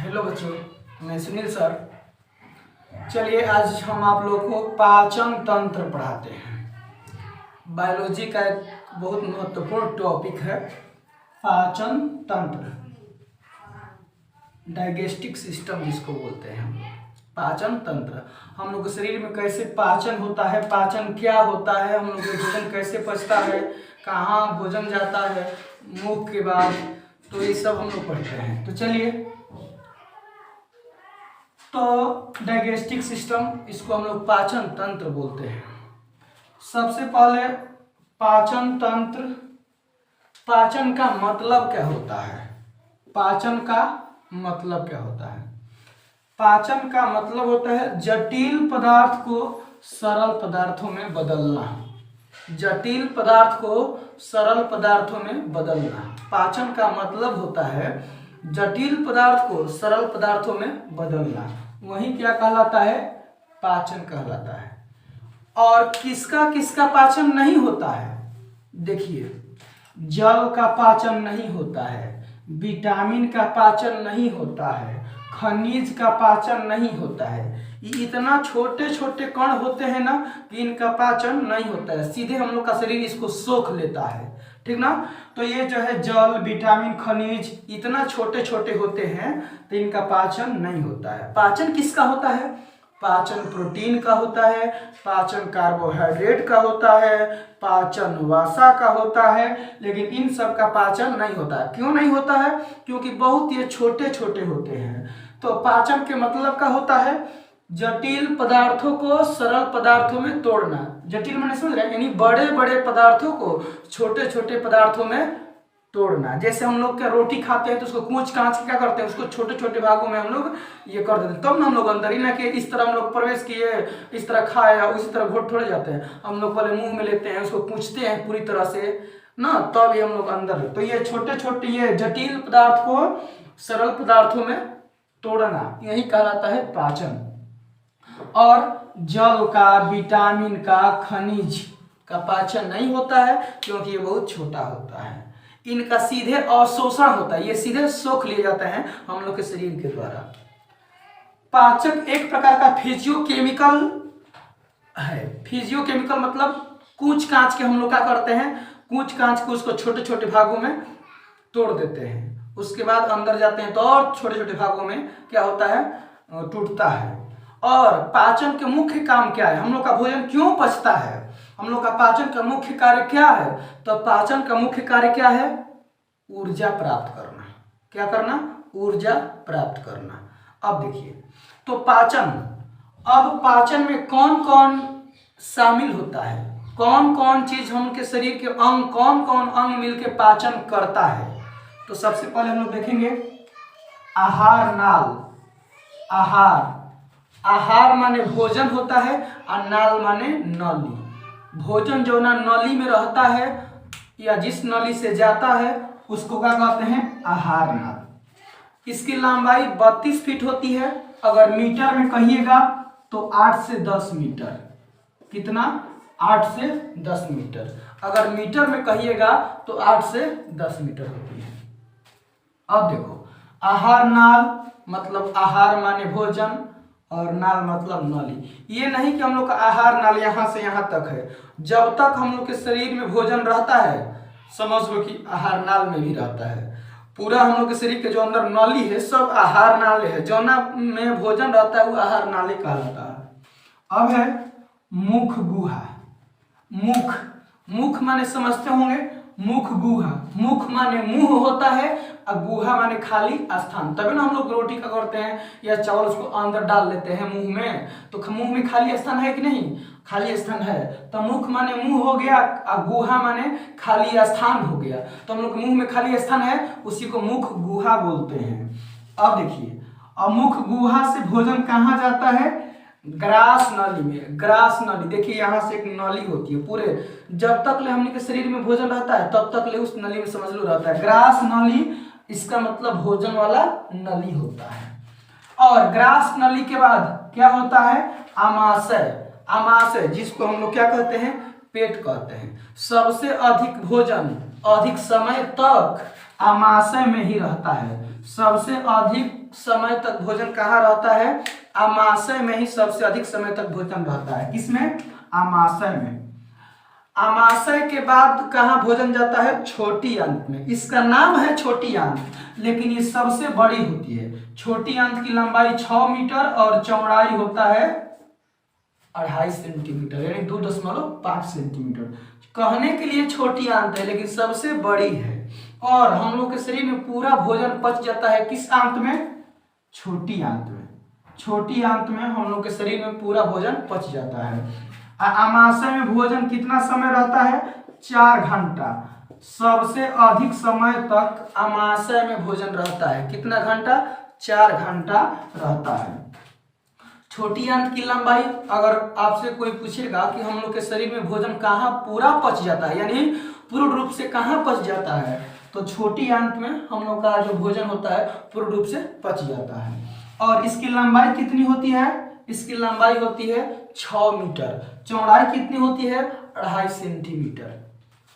Hello बच्चों, मैं Sunil sir. चलिए आज हम आप लोग को पाचन तंत्र पढ़ाते हैं। बायोलॉजी का एक बहुत महत्वपूर्ण टॉपिक है पाचन तंत्र, डाइजेस्टिक सिस्टम जिसको बोलते हैं हम। पाचन तंत्र हम लोग के शरीर में कैसे पाचन होता है, पाचन क्या होता है, हम लोग के भोजन कैसे पचता है, कहाँ भोजन जाता है मुख के बाद, तो ये सब हम लोग पढ़ते हैं। तो चलिए, तो डाइजेस्टिक सिस्टम, इसको हम लोग पाचन तंत्र बोलते हैं। सबसे पहले पाचन तंत्र, पाचन का मतलब क्या होता है? पाचन का मतलब क्या होता है? पाचन का मतलब होता है जटिल पदार्थ को सरल पदार्थों में बदलना। जटिल पदार्थ को सरल पदार्थों में बदलना पाचन का मतलब होता है। जटिल पदार्थ को सरल पदार्थों में बदलना, वही क्या कहलाता है? पाचन कहलाता है। और किसका किसका पाचन नहीं होता है? देखिए, जल का पाचन नहीं होता है, विटामिन का पाचन नहीं होता है, खनिज का पाचन नहीं होता है। ये इतना छोटे छोटे कण होते हैं ना कि इनका पाचन नहीं होता है, सीधे हम लोग का शरीर इसको सोख लेता है, ठीक ना। तो ये जो है जल, विटामिन, खनिज इतना छोटे छोटे होते हैं तो इनका पाचन नहीं होता है। पाचन किसका होता है? पाचन प्रोटीन का होता है, पाचन कार्बोहाइड्रेट का होता है, पाचन वसा का होता है, लेकिन इन सब का पाचन नहीं होता है। क्यों नहीं होता है? क्योंकि बहुत ये छोटे छोटे होते हैं। तो पाचन के मतलब का होता है जटिल पदार्थों को सरल पदार्थों में तोड़ना। जटिल मैंने समझ रहे, यानी बड़े बड़े पदार्थों को छोटे छोटे पदार्थों में तोड़ना। जैसे हम लोग क्या रोटी खाते हैं तो उसको कूच कांच क्या करते हैं, उसको छोटे छोटे भागों में हम लोग ये कर देते हैं, तब ना हम लोग अंदर, ही ना कि इस तरह हम लोग प्रवेश किए, इस तरह खाए और उसी तरह घोट थोड़े जाते हैं। हम लोग पहले मुंह में लेते हैं, उसको पूछते हैं पूरी तरह से ना, तब ये हम लोग अंदर। तो ये छोटे छोटे ये जटिल पदार्थ को सरल पदार्थों में तोड़ना, यही कहलाता है पाचन। और जल का, विटामिन का, खनिज का पाचन नहीं होता है क्योंकि ये बहुत छोटा होता है। इनका सीधे अवशोषण होता है, ये सीधे सोख लिए जाते हैं हम लोग के शरीर के द्वारा। पाचक एक प्रकार का फिजियोकेमिकल है। फिजियोकेमिकल मतलब कूच कांच के हम लोग क्या करते हैं, कूच कांच को उसको छोटे छोटे भागों में तोड़ देते हैं, उसके बाद अंदर जाते हैं तो और छोटे छोटे भागों में क्या होता है, टूटता है। और पाचन के मुख्य काम क्या है? हम लोग का भोजन क्यों पचता है? हम लोग का पाचन का मुख्य कार्य क्या है? तो पाचन का मुख्य कार्य क्या है? ऊर्जा प्राप्त करना। क्या करना? ऊर्जा प्राप्त करना। अब देखिए, तो पाचन, अब पाचन में कौन कौन शामिल होता है, कौन कौन चीज हम के शरीर के अंग, कौन कौन अंग मिलके पाचन करता है? तो सबसे पहले हम लोग देखेंगे आहार नाल। आहार, आहार माने भोजन होता है और नाल माने नली। भोजन जो ना नली में रहता है या जिस नली से जाता है उसको क्या कहते हैं? आहार नाल। इसकी लंबाई 32 फीट होती है। अगर मीटर में कहिएगा तो 8 से 10 मीटर। कितना? 8 से 10 मीटर। अगर मीटर में कहिएगा तो 8 से 10 मीटर होती है। अब देखो, आहार नाल मतलब आहार माने भोजन और नाल मतलब नली। ये नहीं कि हम लोग का आहार नाल यहाँ से यहाँ तक है। जब तक हम लोग के शरीर में भोजन रहता है, समझ लो कि आहार नाल में भी रहता है। पूरा हम लोग के शरीर के जो अंदर नली है सब आहार नाल है, जो ना में भोजन रहता है वो आहार नाली कहलाता है। अब है मुख गुहा। मुख, मुख माने समझते होंगे, मुख गुहा। मुख माने मुंह होता है और गुहा माने खाली स्थान। तभी ना हम लोग रोटी का करते हैं या चावल उसको अंदर डाल लेते हैं मुंह में, तो मुंह में खाली स्थान है कि नहीं? खाली स्थान है। तो मुख माने मुंह हो गया और गुहा माने खाली स्थान हो गया। तो हम लोग मुंह में खाली स्थान है, उसी को मुख गुहा बोलते हैं। अब देखिए, अब मुख गुहा से भोजन कहाँ जाता है? ग्रास नली में। ग्रास नली, देखिए यहाँ से एक नली होती है, पूरे जब तक ले हमने के शरीर में भोजन रहता है तब तक ले उस नली में समझ लो रहता है। ग्रास नली, इसका मतलब भोजन वाला नली होता है। और ग्रास नली के बाद क्या होता है? आमाशय। आमाशय जिसको हम लोग क्या कहते हैं? पेट कहते हैं। सबसे अधिक भोजन अधिक समय तक आमाशय में ही रहता है। सबसे अधिक समय तक भोजन कहाँ रहता है? आमाशय में ही सबसे अधिक समय तक भोजन रहता है। किसमें? आमाशय में। आमाशय के बाद कहाँ भोजन जाता है? छोटी आंत में। इसका नाम है छोटी आंत, लेकिन ये सबसे बड़ी होती है। छोटी आंत की लंबाई 6 मीटर और चौड़ाई होता है 2.5 सेंटीमीटर, यानी 2.5 सेंटीमीटर। कहने के लिए छोटी आंत है, लेकिन सबसे बड़ी है। और हम लोग के शरीर में पूरा भोजन पच जाता है किस आंत में? छोटी आंत में। छोटी आंत में हम लोग के शरीर में पूरा भोजन पच जाता है। आमाशय में भोजन कितना समय रहता है? 4 घंटा। सबसे अधिक समय तक आमाशय में भोजन रहता है। कितना घंटा? 4 घंटा रहता है। छोटी आंत की लंबाई, अगर आपसे कोई पूछेगा कि हम लोग के शरीर में भोजन कहाँ पूरा पच जाता है, यानी पूर्ण रूप से कहाँ पच जाता है, तो छोटी आंत में हम लोग का जो भोजन होता है पूर्ण रूप से पच जाता है। और इसकी लंबाई कितनी होती है? इसकी लंबाई होती है 6 मीटर। चौड़ाई कितनी होती है? 2.5 सेंटीमीटर।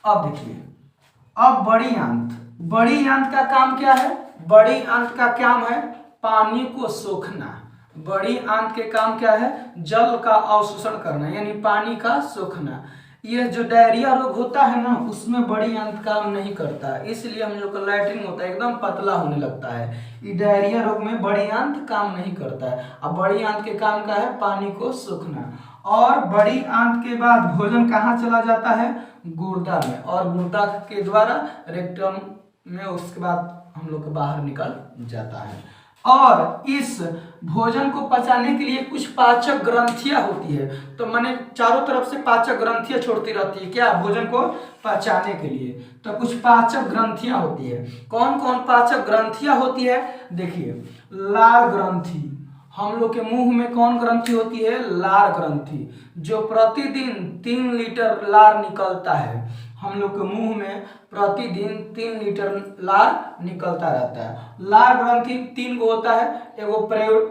अब देखिए, अब बड़ी आंत। बड़ी आंत का काम क्या है? बड़ी आंत का काम है पानी को सोखना। बड़ी आंत के काम क्या है? जल का अवशोषण करना, यानी पानी का सोखना। यह जो डायरिया रोग होता है ना, उसमें बड़ी आंत काम नहीं करता है, इसलिए हम लोग का लैट्रिन होता है एकदम पतला होने लगता है। ये डायरिया रोग में बड़ी आंत काम नहीं करता है। अब बड़ी आंत के काम का है पानी को सोखना। और बड़ी आंत के बाद भोजन कहाँ चला जाता है? गुर्दा में, और गुर्दा के द्वारा रेक्टम में उसके बाद हम लोग के बाहर निकल जाता है। और इस भोजन को पचाने के लिए कुछ पाचक ग्रंथियां होती है। तो मैंने चारों तरफ से पाचक ग्रंथियां छोड़ती रहती है क्या? भोजन को पचाने के लिए। तो कुछ पाचक ग्रंथियां होती है। कौन कौन पाचक ग्रंथियां होती है? देखिए, लार ग्रंथि। हम लोग के मुंह में कौन ग्रंथि होती है? लार ग्रंथि, जो प्रतिदिन 3 लीटर लार निकलता है। हम लोग के मुंह में प्रतिदिन 3 लीटर लार निकलता रहता है। लार ग्रंथि 3 गो होता है। एगो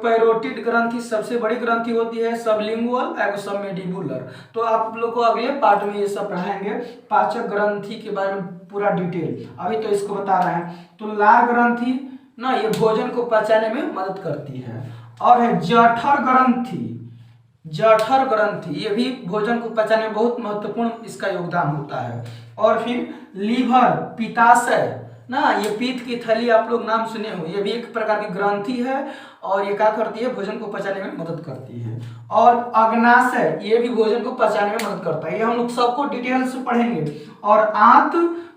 पैरोटिड ग्रंथि सबसे बड़ी ग्रंथि होती है, सबलिंगुअल, एगो सबमेंडिबुलर। तो आप लोग को अगले पार्ट में ये सब पढ़ाएंगे, पाचक ग्रंथि के बारे में पूरा डिटेल। अभी तो इसको बता रहे हैं। तो लार ग्रंथि ना, ये भोजन को पचाने में मदद करती है। और है जठर ग्रंथि। जठर ग्रंथि, ये भी भोजन को पचाने में बहुत महत्वपूर्ण इसका योगदान होता है। और फिर लीवर, पित्ताशय ना, ये पीत की थैली आप लोग नाम सुने हो, ये भी एक प्रकार की ग्रंथि है। और ये क्या करती है? भोजन को पचाने में मदद करती है। और अग्नाशय, ये भी भोजन को पचाने में मदद करता है। ये हम लोग सबको डिटेल से पढ़ेंगे। और आंत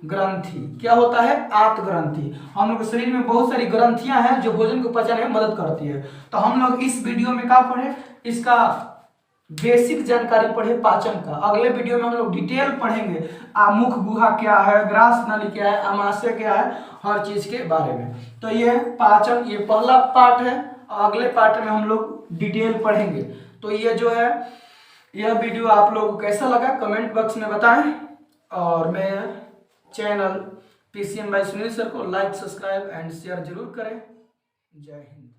ग्रंथि, क्या होता है? आंत ग्रंथि। हम लोग के शरीर में बहुत सारी ग्रंथियां हैं जो भोजन को पचाने में मदद करती है। तो हम लोग इस वीडियो में क्या पढ़े? इसका बेसिक जानकारी पढ़े पाचन का। अगले वीडियो में हम लोग डिटेल पढ़ेंगे मुख गुहा क्या है, ग्रास नली क्या है, आमाशय क्या है, हर चीज के बारे में। तो ये पाचन, ये पहला पार्ट है। अगले पार्ट में हम लोग डिटेल पढ़ेंगे। तो ये जो है, यह वीडियो आप लोगों को कैसा लगा कमेंट बॉक्स में बताएं। और मेरे channel PCM by Sunil sir को लाइक, सब्सक्राइब एंड शेयर जरूर करें। जय हिंद।